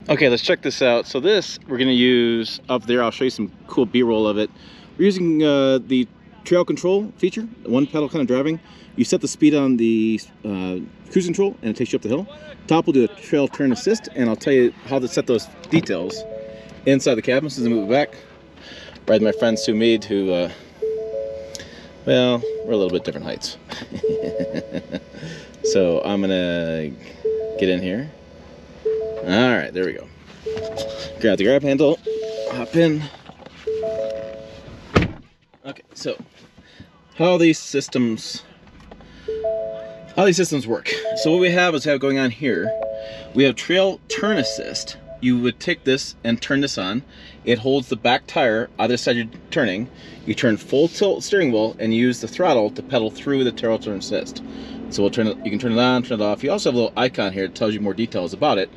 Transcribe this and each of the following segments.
Okay, let's check this out. So this, we're gonna use up there. I'll show you some cool B-roll of it. We're using the trail control feature, one pedal kind of driving. You set the speed on the cruise control and it takes you up the hill. Top will do a trail turn assist, and I'll tell you how to set those details inside the cabin. So as I move it back, ride my friend Sue Mead, who, well, we're a little bit different heights. So I'm gonna get in here. All right, there we go. Grab the grab handle, hop in. Okay, so how these systems work. So what we have going on here, we have trail turn assist. You would take this and turn this on. It holds the back tire either side you're turning. You turn full tilt steering wheel and use the throttle to pedal through the trail turn assist. So we'll turn it, you can turn it on, turn it off. You also have a little icon here that tells you more details about it,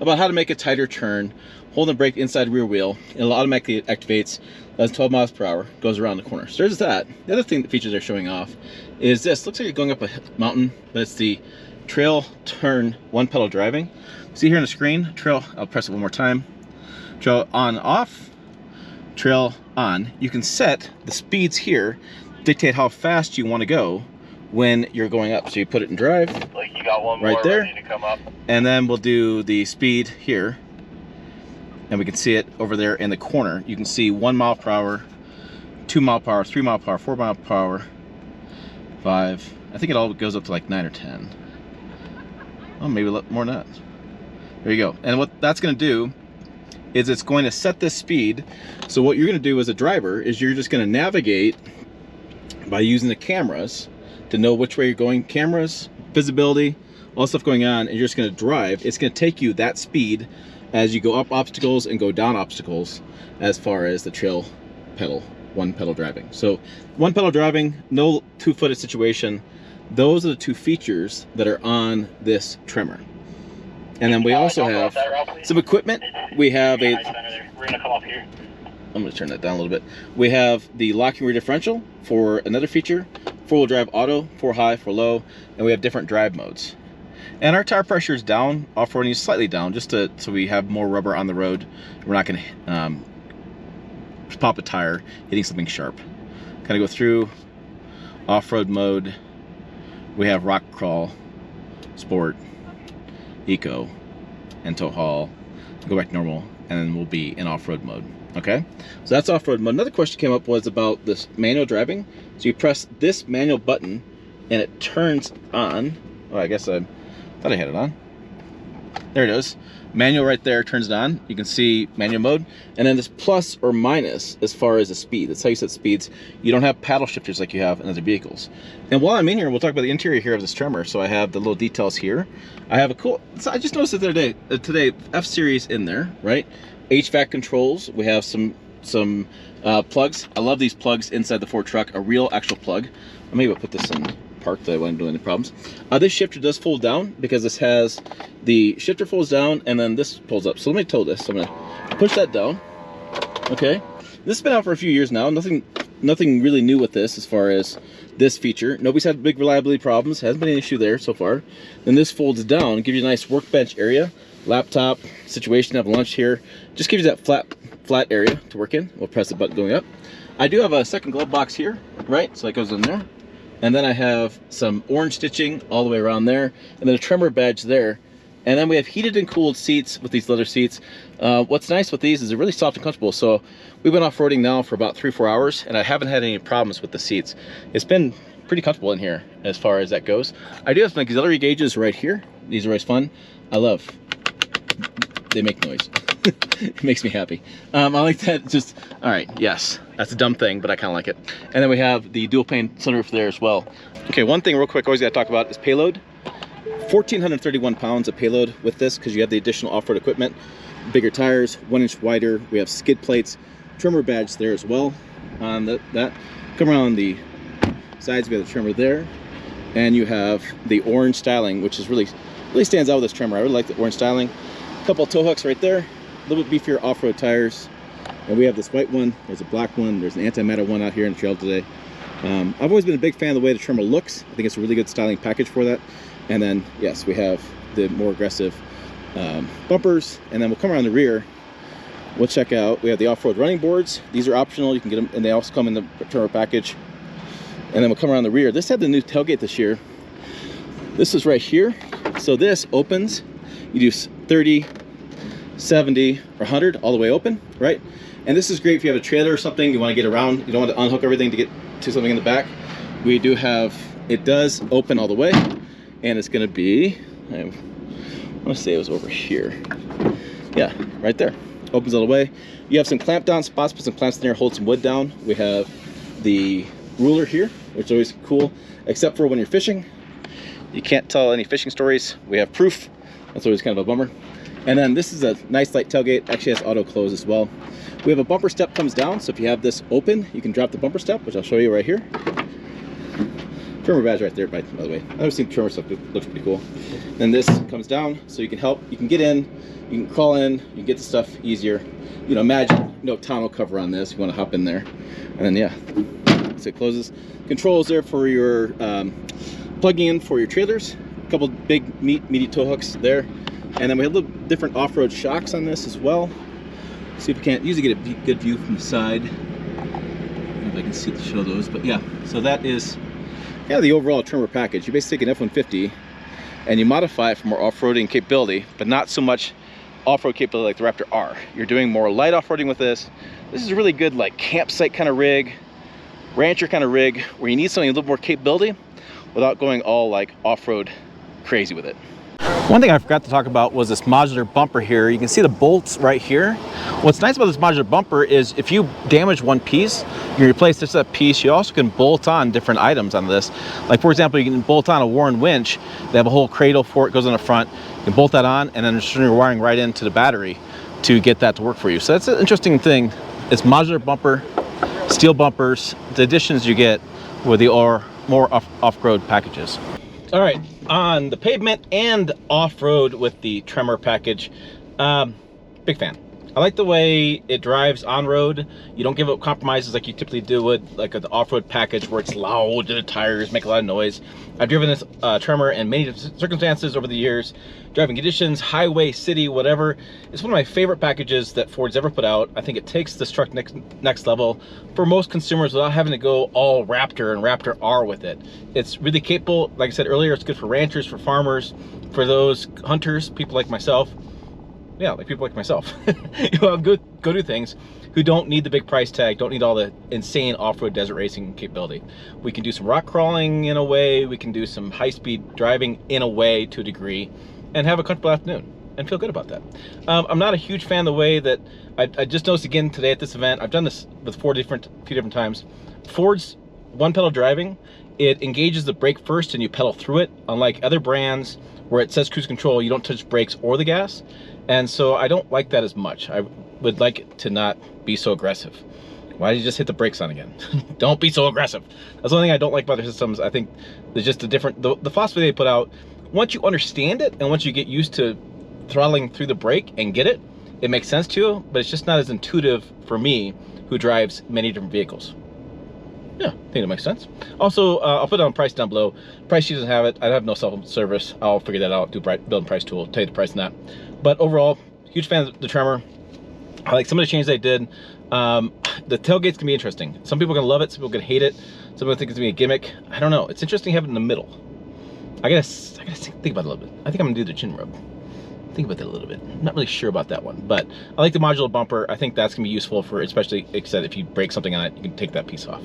about how to make a tighter turn, hold the brake inside rear wheel, and it automatically activates as 12 miles per hour, goes around the corner. So there's that. The other thing, the features they're showing off is this. Looks like you're going up a mountain, but it's the trail turn one pedal driving. See here on the screen, trail, I'll press it one more time. Trail on, off, trail on. You can set the speeds here, dictate how fast you want to go when you're going up. So you put it in drive, like you got one right more there, ready to come up. And then we'll do the speed here, and we can see it over there in the corner. You can see 1 mile per hour, 2 mile per hour, 3 mile per hour, 4 mile per hour, 5. I think it all goes up to like 9 or 10. Oh, maybe a lot more than that. There you go. And what that's going to do is it's going to set this speed. So what you're going to do as a driver is you're just going to navigate by using the cameras to know which way you're going. Cameras, visibility, all stuff going on, and you're just going to drive. It's going to take you that speed as you go up obstacles and go down obstacles as far as the trail pedal, one pedal driving. So one pedal driving, no two-footed situation. Those are the two features that are on this Tremor. And then we also have some equipment. We have a, we're gonna come up here. I'm gonna turn that down a little bit. We have the locking rear differential for another feature, 4-wheel drive auto, 4 high, 4 low, and we have different drive modes. And our tire pressure is down, off-roading is slightly down, just so we have more rubber on the road. We're not gonna pop a tire hitting something sharp. Kind of go through off-road mode. We have rock crawl, sport, eco, and tow haul. Go back to normal, and then we'll be in off-road mode. Okay, so that's off-road mode. Another question came up was about this manual driving. So you press this manual button and it turns on. Oh, I guess I thought I had it on. There it is. Manual right there turns it on. You can see manual mode, and then this plus or minus as far as the speed. That's how you set speeds. You don't have paddle shifters like you have in other vehicles. And while I'm in here, we'll talk about the interior here of this Tremor. So I have the little details here. I have a cool, so I just noticed it the other day, today, F-Series in there, right? HVAC controls. We have some plugs. I love these plugs inside the Ford truck, a real actual plug. Maybe I'll put this in park that I wouldn't do any problems. This shifter does fold down because this has the shifter folds down and then this pulls up. So let me tow this. So I'm gonna push that down. Okay, this has been out for a few years now. Nothing really new with this as far as this feature. Nobody's had big reliability problems. Hasn't been an issue there so far. Then this folds down, gives you a nice workbench area, laptop situation. Have lunch here. Just gives you that flat area to work in. We'll press the button going up. I do have a second glove box here, right? So that goes in there. And then I have some orange stitching all the way around there, and then a Tremor badge there. And then we have heated and cooled seats with these leather seats. What's nice with these is they're really soft and comfortable. So we've been off-roading now for about 3 or 4 hours, and I haven't had any problems with the seats. It's been pretty comfortable in here as far as that goes. I do have some auxiliary gauges right here. These are always fun. They make noise. It makes me happy. I like that. Just all right. Yes, that's a dumb thing, but I kind of like it. And then we have the dual pane sunroof there as well. Okay, one thing real quick always got to talk about is payload. 1,431 pounds of payload with this because you have the additional off-road equipment, bigger tires, 1 inch wider. We have skid plates, Tremor badge there as well on that. Come around the sides, we have the Tremor there, and you have the orange styling, which is really stands out with this Tremor. I really like the orange styling. A couple of tow hooks right there. A little bit beefier off-road tires, and we have this white one, there's a black one, there's an anti-matter one out here in the trail today. I've always been a big fan of the way the Tremor looks. I think it's a really good styling package for that. And then yes, we have the more aggressive bumpers, and then we'll come around the rear. We'll check out, we have the off-road running boards. These are optional, you can get them, and they also come in the Tremor package. And then we'll come around the rear. This had the new tailgate this year. This is right here. So this opens, you do 30, 70, or 100, all the way open, right? And this is great if you have a trailer or something, you want to get around, you don't want to unhook everything to get to something in the back. We do have, it does open all the way, and it's going to be, I want to say it was over here. Yeah, right there. Opens all the way. You have some clamp down spots, put some clamps in there, hold some wood down. We have the ruler here, which is always cool, except for when you're fishing. You can't tell any fishing stories. We have proof. That's always kind of a bummer. And then this is a nice light tailgate. Actually has auto close as well. We have a bumper step comes down, so if you have this open, you can drop the bumper step, which I'll show you right here. Tremor badge right there, by the way. I've seen Tremor stuff, it looks pretty cool. Then this comes down, so you can help, you can get in, you can crawl in, you can get the stuff easier. You know, imagine no tonneau cover on this, you want to hop in there. And then yeah, so it closes. Controls there for your plugging in for your trailers. A couple big meaty tow hooks there. And then we have a little different off-road shocks on this as well. See if we can't usually get a good view from the side. If I can see to show those, but yeah, so that is the overall Tremor package. You basically take an F-150 and you modify it for more off-roading capability, but not so much off-road capability like the Raptor R. You're doing more light off-roading with this. This is a really good like campsite kind of rig, rancher kind of rig, where you need something a little more capability without going all like off-road crazy with it. One thing I forgot to talk about was this modular bumper here. You can see the bolts right here. What's nice about this modular bumper is if you damage one piece, you replace this piece, you also can bolt on different items on this. Like for example, you can bolt on a Warren winch. They have a whole cradle for it, goes on the front. You can bolt that on and then just turn your wiring right into the battery to get that to work for you. So that's an interesting thing. It's modular bumper, steel bumpers, the additions you get with the more off-road packages. All right, on the pavement and off-road with the Tremor package, big fan. I like the way it drives on-road. You don't give up compromises like you typically do with like the off-road package where it's loud, the tires make a lot of noise. I've driven this Tremor in many circumstances over the years, driving conditions, highway, city, whatever. It's one of my favorite packages that Ford's ever put out. I think it takes this truck next level for most consumers without having to go all Raptor and Raptor R with it. It's really capable. Like I said earlier, it's good for ranchers, for farmers, for those hunters, people like myself. Yeah, like people like myself who have go-do things, who don't need the big price tag, don't need all the insane off-road desert racing capability. We can do some rock crawling in a way, we can do some high-speed driving in a way to a degree, and have a comfortable afternoon and feel good about that. I'm not a huge fan of the way that, I just noticed again today at this event, I've done this with a few different times. Ford's one-pedal driving, it engages the brake first and you pedal through it, unlike other brands where it says cruise control, you don't touch brakes or the gas. And so I don't like that as much. I would like it to not be so aggressive. Why did you just hit the brakes on again? Don't be so aggressive. That's the only thing I don't like about their systems. I think there's just a different, the philosophy they put out, once you understand it and once you get used to throttling through the brake and get it, it makes sense to you, but it's just not as intuitive for me who drives many different vehicles. Yeah, I think it makes sense. Also, I'll put down price down below. Price sheet doesn't have it. I have no self-service. I'll figure that out, do build and price tool, tell you the price on that. But overall, huge fan of the Tremor. I like some of the changes they did. The tailgate's gonna be interesting. Some people are gonna love it, some people are gonna hate it. Some people think it's gonna be a gimmick. I don't know. It's interesting to have it in the middle. I gotta think about it a little bit. I think I'm gonna do the chin rub. Think about that a little bit. I'm not really sure about that one, but I like the modular bumper. I think that's gonna be useful for, especially except if you break something on it, you can take that piece off.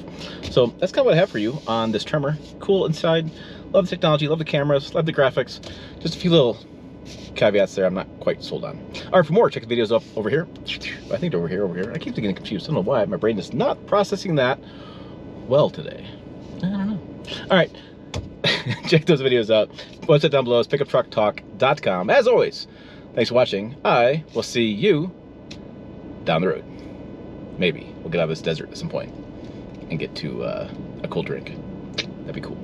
So that's kind of what I have for you on this Tremor. Cool inside. Love the technology, love the cameras, love the graphics. Just a few little caveats there I'm not quite sold on. All right, for more, check the videos up over here. I think they're over here. I keep getting confused. I don't know why. My brain is not processing that well today. I don't know. All right, check those videos out. What's it down below is pickuptrucktalk.com. As always, thanks for watching. I will see you down the road. Maybe we'll get out of this desert at some point and get to a cool drink. That'd be cool.